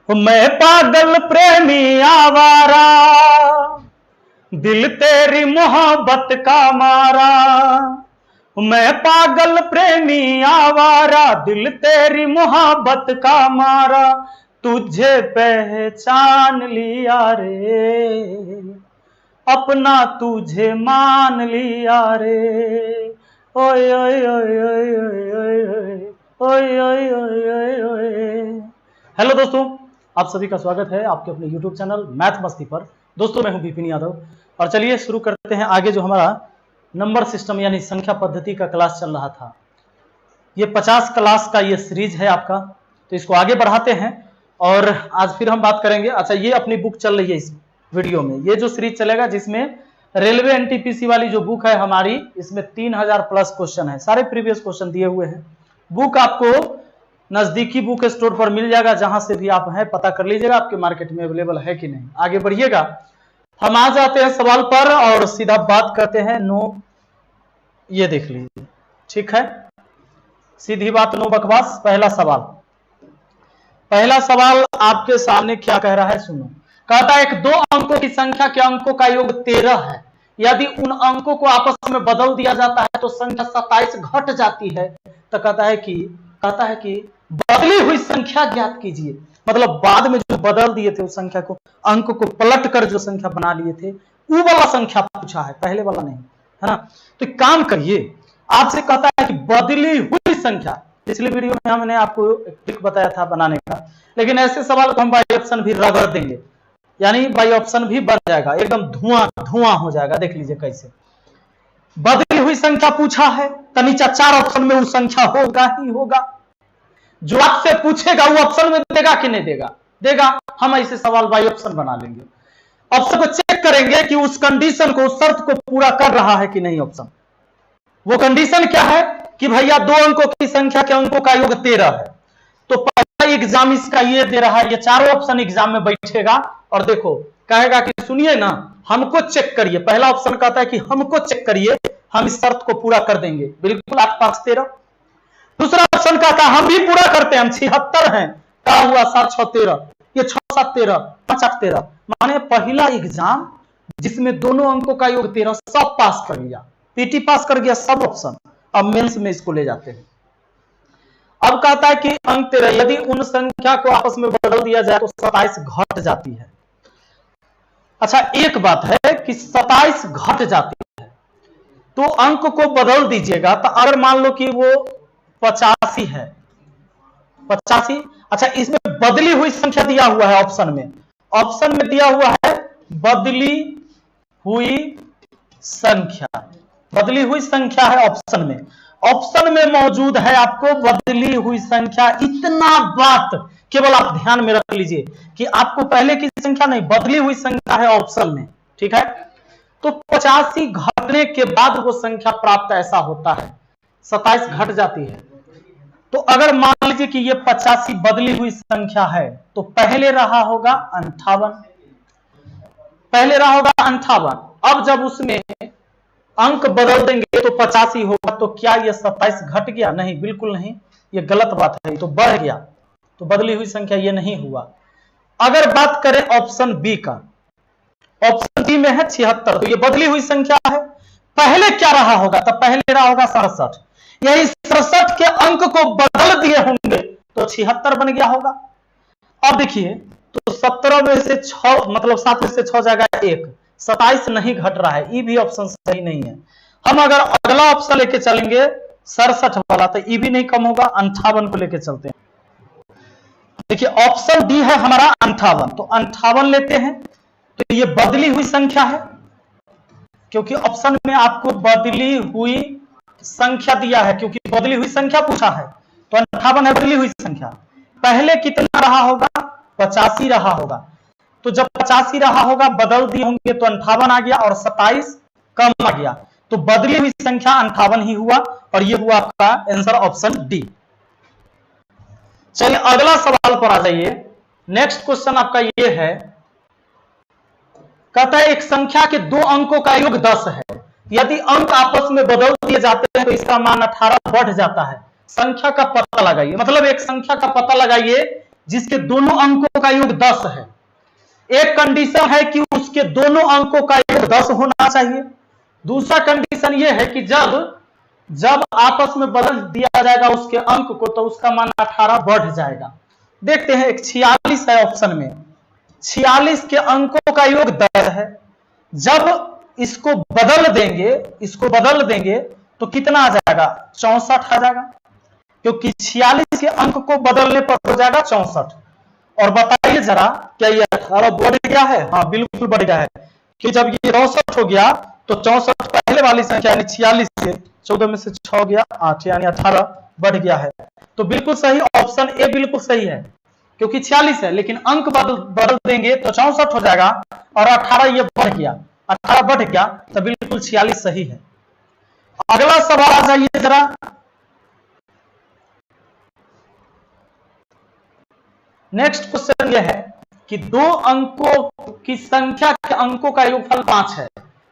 मैं पागल प्रेमी आवारा, दिल तेरी मोहब्बत का मारा। मैं पागल प्रेमी आवारा, दिल तेरी मोहब्बत का मारा। तुझे पहचान लिया रे, अपना तुझे मान लिया रे। ओए ओए ओए ओए ओए ओए ओए ओए ओए। हेलो दोस्तों, आप सभी का स्वागत है आपके अपने YouTube चैनल मैथ मस्ती पर। दोस्तों मैं हूं विपिन यादव और चलिए शुरू करते हैं। आगे जो हमारा नंबर सिस्टम यानी संख्या पद्धति का क्लास चल रहा था, ये 50 क्लास का ये सीरीज है आपका, तो इसको आगे बढ़ाते हैं और आज फिर हम बात करेंगे। अच्छा, ये अपनी बुक चल रही है इस वीडियो में, ये जो सीरीज चलेगा जिसमें रेलवे एनटीपीसी वाली जो बुक है हमारी, इसमें 3000 प्लस क्वेश्चन है, सारे प्रीवियस क्वेश्चन दिए हुए हैं। बुक आपको नजदीकी बुक स्टोर पर मिल जाएगा, जहां से भी आप हैं पता कर लीजिएगा आपके मार्केट में अवेलेबल है कि नहीं। आगे बढ़िएगा, हम आ जाते हैं सवाल पर और सीधा बात करते हैं। नो, ये देख लीजिए, ठीक है, सीधी बात, नो बकवास। पहला सवाल आपके सामने क्या कह रहा है, सुनो। कहता है एक दो अंकों की संख्या के अंकों का योग 13 है, यदि उन अंकों को आपस में बदल दिया जाता है तो संख्या 27 घट जाती है। तो कहता है कि बदली हुई संख्या ज्ञात कीजिए। मतलब बाद में जो बदल दिए थे उस संख्या को, अंक को पलट कर जो संख्या बना लिए थे, वो वाला संख्या पूछा है, पहले वाला नहीं, है ना। तो काम करिए, आपसे कहता है कि बदली हुई संख्या। पिछले वीडियो में हमने आपको एक ट्रिक बताया था बनाने का, लेकिन ऐसे सवाल को हम बाई ऑप्शन भी रगड़ देंगे, यानी बाई ऑप्शन भी बन जाएगा, एकदम धुआं हो जाएगा। देख लीजिए कैसे बदली हुई संख्या पूछा है, तो नीचे 4 ऑप्शन में वो संख्या होगा ही होगा। जो आपसे पूछेगा वो ऑप्शन में देगा कि नहीं देगा। हम ऐसे सवाल बाई ऑप्शन बना लेंगे, ऑप्शन को चेक करेंगे कि उस कंडीशन को, उस शर्त को पूरा कर रहा है कि नहीं ऑप्शन। वो कंडीशन क्या है कि भैया दो अंकों की संख्या के अंकों का योग 13 है। तो पहला एग्जाम इसका ये दे रहा है, ये चारों ऑप्शन एग्जाम में बैठेगा और देखो कहेगा कि सुनिए ना, हमको चेक करिए। पहला ऑप्शन कहता है कि हमको चेक करिए, हम इस शर्त को पूरा कर देंगे, बिल्कुल 8 5 13। दूसरा ऑप्शन कहता है हम भी पूरा करते हैं, हम 76 हैं, क्या हुआ 7 6 13, ये 6 7 13, 5 8 13। माने पहला एग्जाम जिसमें दोनों अंकों का योग 13, सब पास कर लिया, पीटी पास कर गया सब ऑप्शन। अब मेंस में इसको ले जाते हैं। अब कहता है कि अंक 13, यदि उन संख्या को आपस में बदल दिया जाए तो 27 घट जाती है। अच्छा, एक बात है कि 27 घट जाती है तो अंक को बदल दीजिएगा। तो अगर मान लो कि वो 85 है, 85। अच्छा, इसमें बदली हुई संख्या दिया हुआ है ऑप्शन में दिया हुआ है बदली हुई संख्या है ऑप्शन में मौजूद है आपको बदली हुई संख्या। इतना बात केवल आप ध्यान में रख लीजिए कि आपको पहले की संख्या नहीं, बदली हुई संख्या है ऑप्शन में, ठीक है। तो 85 घटने के बाद वो संख्या प्राप्त ऐसा होता है, 27 घट जाती है। तो अगर मान लीजिए कि ये 85 बदली हुई संख्या है तो पहले रहा होगा 58। अब जब उसमें अंक बदल देंगे तो 85 होगा, तो क्या ये 27 घट गया? नहीं, बिल्कुल नहीं, ये गलत बात है, तो बढ़ गया, तो बदली हुई संख्या ये नहीं हुआ। अगर बात करें ऑप्शन बी का, ऑप्शन बी में है 76, तो ये बदली हुई संख्या है। पहले क्या रहा होगा? तो पहले रहा होगा 67, यही 67 के अंक को बदल दिए होंगे तो 76 बन गया होगा। अब देखिए, तो 17 में से 6, मतलब 7 में से 6 जाएगा 1, 27 नहीं घट रहा है, ई भी ऑप्शन सही नहीं है। हम अगर अगला ऑप्शन लेके चलेंगे 67 वाला, तो ई भी नहीं कम होगा, 58 को लेके चलते हैं। देखिए ऑप्शन डी है हमारा 58, तो 58 लेते हैं। तो ये बदली हुई संख्या है, क्योंकि ऑप्शन में आपको बदली हुई संख्या दिया है, क्योंकि बदली हुई संख्या पूछा है, तो 58 है बदली हुई संख्या। पहले कितना रहा होगा? 85 रहा होगा। तो जब 85 रहा होगा, बदल दिए होंगे तो 58 आ गया और 27 कम आ गया, तो बदली हुई संख्या 58 ही हुआ और ये हुआ आपका आंसर ऑप्शन डी। चलिए अगला सवाल पर आ जाइए। नेक्स्ट क्वेश्चन आपका ये है, कहता है एक संख्या के दो अंकों का योग 10 है, यदि अंक आपस में बदल दिए जाते हैं तो इसका मान 18 बढ़ जाता है। संख्या का पता लगाइए, मतलब एक संख्या का पता लगाइए जिसके दोनों अंकों का योग 10 है। एक कंडीशन है कि उसके दोनों अंकों का योग 10 होना चाहिए। दूसरा कंडीशन यह है कि जब आपस में बदल दिया जाएगा उसके अंक को तो उसका मान 18 बढ़ जाएगा। देखते हैं, एक 46 है ऑप्शन में, 46 के अंकों का योग 10 है। जब इसको बदल देंगे तो कितना आ जाएगा? 64 आ जाएगा, क्योंकि 46 के अंक को बदलने पर हो जाएगा 64। और बताइए जरा, क्या ये 18 बढ़ गया है? हाँ बिल्कुल बढ़ गया है, कि जब ये 64 हो गया तो 64 पहले वाली संख्या यानी 46 से 14 में से 6 गया 8 यानी 18 बढ़ गया है। तो बिल्कुल सही, ऑप्शन ए बिल्कुल सही है, क्योंकि 46 है लेकिन अंक बदल देंगे तो 64 हो जाएगा और 18 ये बढ़ गया, 18 बढ़ गया तो बिल्कुल 46 सही है। अगला सवाल आ जाइए जरा। नेक्स्ट क्वेश्चन यह है कि दो अंकों की संख्या के अंकों का योगफल 5 है।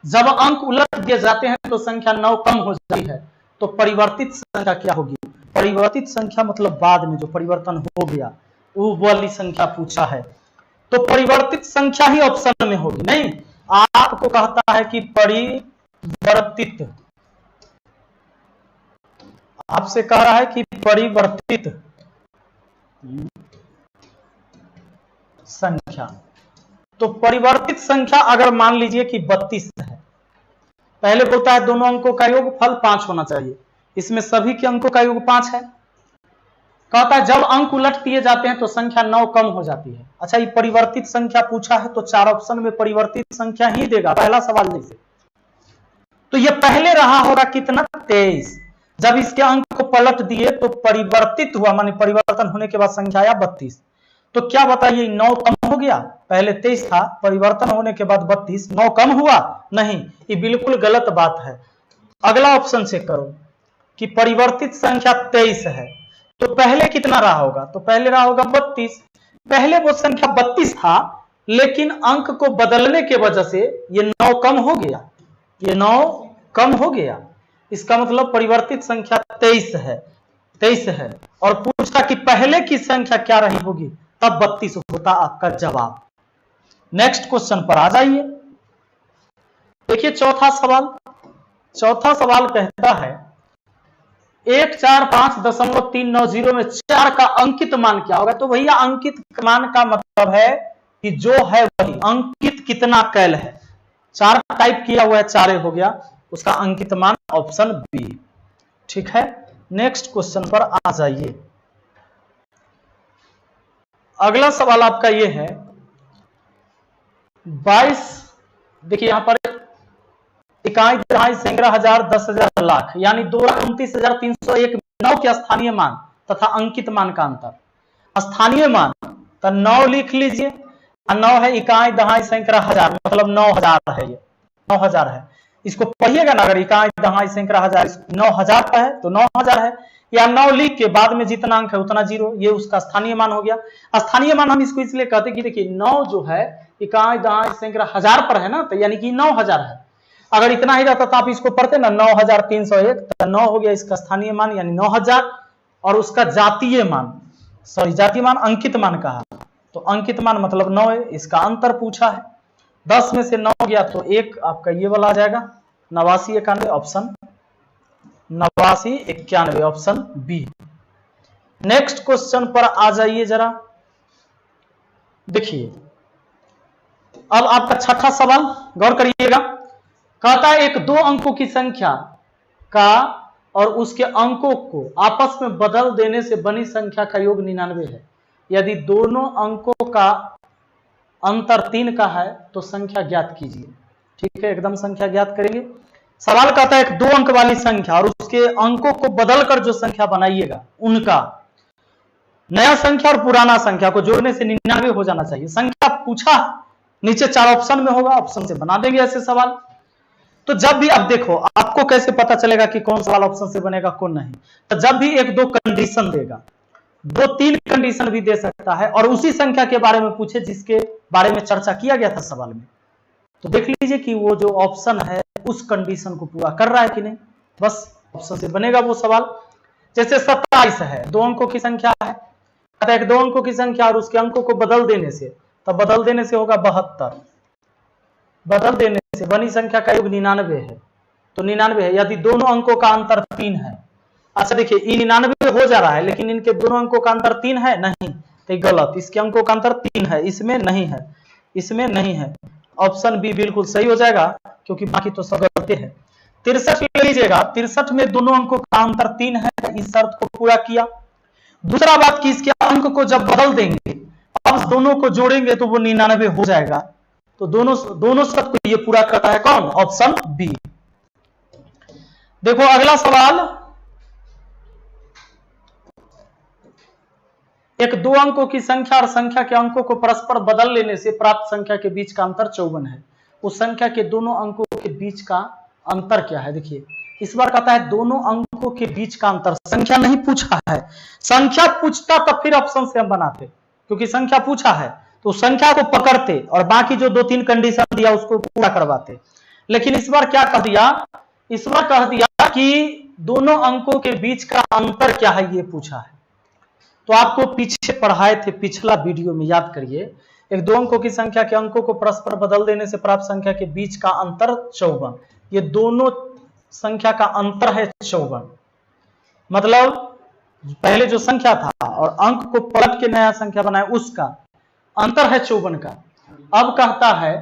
जब अंक उलट दिए जाते हैं तो संख्या 9 कम हो जाती है, तो परिवर्तित संख्या क्या होगी? परिवर्तित संख्या मतलब बाद में जो परिवर्तन हो गया वो वाली संख्या पूछा है, तो परिवर्तित संख्या ही ऑप्शन में होगी। नहीं, आपको कहता है कि परिवर्तित, आपसे कह रहा है कि परिवर्तित संख्या, तो परिवर्तित संख्या अगर मान लीजिए कि 32 है, पहले बोलता है दोनों अंकों का योगफल 5 होना चाहिए, इसमें सभी के अंकों का योग 5 है। कहता है जब अंक उलट दिए जाते हैं तो संख्या 9 कम हो जाती है। अच्छा, ये परिवर्तित संख्या पूछा है तो 4 ऑप्शन में परिवर्तित संख्या ही देगा, पहला सवाल जैसे। तो ये पहले रहा होगा कितना? 23। जब इसके अंक को पलट दिए तो परिवर्तित हुआ, माने परिवर्तन होने के बाद संख्या आया 32। तो क्या बताइए, 9 कम हो गया? पहले 23 था, परिवर्तन होने के बाद 32, 9 कम हुआ? नहीं, ये बिल्कुल गलत बात है। अगला ऑप्शन चेक करो कि परिवर्तित संख्या 23 है, तो पहले कितना रहा होगा? तो पहले रहा होगा 32। पहले वो संख्या 32 था लेकिन अंक को बदलने की वजह से ये 9 कम हो गया, ये 9 कम हो गया। इसका मतलब परिवर्तित संख्या 23 है। और पूछा कि पहले की संख्या क्या रही होगी, तब 32 होता आपका जवाब। नेक्स्ट क्वेश्चन पर आ जाइए। देखिए चौथा सवाल कहता है 145.390 में 4 का अंकित मान क्या होगा? तो भैया अंकित मान का मतलब है कि जो है वही, अंकित कितना कैल है, 4 टाइप किया हुआ है, 4 हो गया, उसका अंकित मान ऑप्शन बी। ठीक है, नेक्स्ट क्वेश्चन पर आ जाइए। अगला सवाल आपका ये है 22, देखिए यहां पर इकाई, दहाई, सैकड़ा, हजार, 10,000, लाख, यानी 2,29,301 9 के स्थानीय मान तथा अंकित मान का अंतर। स्थानीय मान तो 9 लिख लीजिए, 9 है इकाई, दहाई, सैकड़ा, हजार, मतलब 9,000 है, ये 9,000 है। इसको पढ़िएगा ना, अगर इकाई, दहाई, सैकड़ा, हजार 9,000 का है तो 9,000 है, या 9 लिख के बाद में जितना अंक है उतना 0, ये उसका स्थानीय मान हो गया। स्थानीय मान हम इसको इसलिए कहते हैं कि देखिए 9 जो है इकाई, दहाई, सैकड़ा, हजार पर है ना, तो यानी कि 9,000 है। अगर इतना ही रहता तो आप इसको पढ़ते ना 9,301, तो 9 हो गया इसका स्थानीय मान यानी 9,000, और उसका जातीय मान, जातीय मान अंकित मान कहा, तो अंकित मान मतलब 9 है, इसका अंतर पूछा है। 10 में से 9 गया तो 1 आपका ये वाला आ जाएगा, 8991, option 8991, option B. Next question पर आ जाइए जरा। देखिए अब आपका छठा सवाल गौर करिएगा। कहता है एक 2 अंकों की संख्या का और उसके अंकों को आपस में बदल देने से बनी संख्या का योग 99 है। यदि दोनों अंकों का अंतर 3 का है तो संख्या ज्ञात कीजिए। ठीक है, एकदम संख्या ज्ञात करेंगे। सवाल कहता है एक 2 अंक वाली संख्या और उसके अंकों को बदलकर जो संख्या बनाइएगा उनका नया संख्या और पुराना संख्या को जोड़ने से 99 हो जाना चाहिए। संख्या पूछा, नीचे 4 ऑप्शन में होगा, ऑप्शन से बना देंगे ऐसे सवाल। तो जब भी अब देखो आपको कैसे पता चलेगा कि कौन सवाल ऑप्शन से बनेगा कौन नहीं, तो जब भी 1-2 कंडीशन देगा, 2-3 कंडीशन भी दे सकता है और उसी संख्या के बारे में पूछे जिसके बारे में चर्चा किया गया था सवाल में, तो देख लीजिए कि वो जो ऑप्शन है उस कंडीशन को पूरा कर रहा है कि नहीं, बस ऑप्शन से बनेगा वो सवाल। जैसे 27 है, 2 अंकों की संख्या है, कहता है कि 2 अंकों की संख्या और उसके अंकों को बदल देने से, तब बदल देने से होगा 72, बदल देने से बनी संख्या का योग 99 है, तो 99 है यदि दोनों अंकों का अंतर 3 है। अच्छा देखिए, 99 हो जा रहा है लेकिन इनके दोनों अंकों का अंतर 3 है, नहीं तो गलत, इसके अंकों का अंतर 3 है, इसमें नहीं है, इसमें नहीं है। ऑप्शन बी बिल्कुल सही हो जाएगा, क्योंकि बाकी तो सब गलत है। 63 ले लीजिएगा, 63 में दोनों अंकों का अंतर 3 है, इस शर्त को पूरा किया। दूसरा बात कि इसके अंक को जब बदल देंगे, अब दोनों को जोड़ेंगे तो वो 99 हो जाएगा, तो दोनों शर्त को ये पूरा करता है कौन? Option B. देखो अगला सवाल, एक 2 अंकों की संख्या और संख्या के अंकों को परस्पर बदल लेने से प्राप्त संख्या के बीच का अंतर 54 है। उस संख्या के दोनों अंकों के बीच का अंतर क्या है? देखिए इस बार कहता है दोनों अंकों के बीच का अंतर, संख्या नहीं पूछा है। संख्या पूछता तब फिर ऑप्शन से हम बनाते, क्योंकि संख्या पूछा है तो संख्या को पकड़ते और बाकी जो 2-3 कंडीशन दिया उसको पूरा करवाते। लेकिन इस बार क्या कह दिया? इस बार कह दिया कि दोनों अंकों के बीच का अंतर क्या है, ये पूछा है। तो आपको पीछे पढ़ाए थे, पिछला वीडियो में याद करिए, एक 2 अंकों की संख्या के अंकों को परस्पर बदल देने से प्राप्त संख्या के बीच का अंतर 54। ये दोनों संख्या का अंतर है 54, मतलब पहले जो संख्या था और अंक को पलट के नया संख्या बनाए उसका अंतर है 54 का। अब कहता है